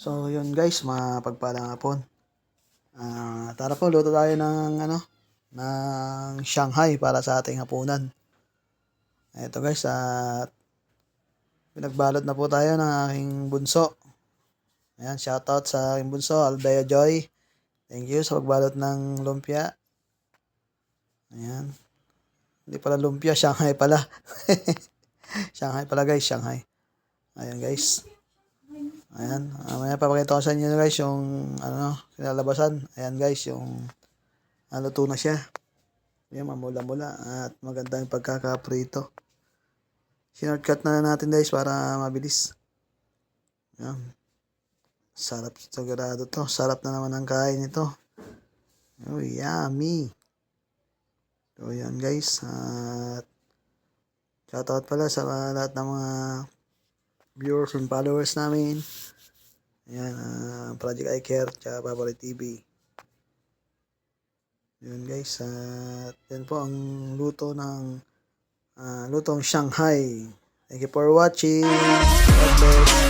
So, yun guys, mapagpalang hapon. Tara po, luto tayo ng ng Shanghai para sa ating hapunan. Ito guys, pinagbalot na po tayo ng aking bunso. Ayan, shoutout sa aking bunso, Aldaya Joy. Thank you sa pagbalot ng lumpia. Ayan. Hindi pala lumpia, Shanghai pala. Shanghai pala guys, Shanghai. Ayan guys. Ayan, mamaya papakita ko sa inyo guys yung kinalabasan. Ayan guys, yung luto na siya. Ayan, mamula-mula at maganda yung pagkakaprito. Shortcut na natin guys para mabilis. Ayan. Sarap sigurado to. Sarap na naman ang kain ito. Oh, yummy. So yan guys. At shoutout pala sa lahat ng mga viewers and followers namin. Ayan, Project I Care tsaka Favorite TV. Yun guys, at yan po ang luto ng lutong Shanghai. Thank you for watching. God bless.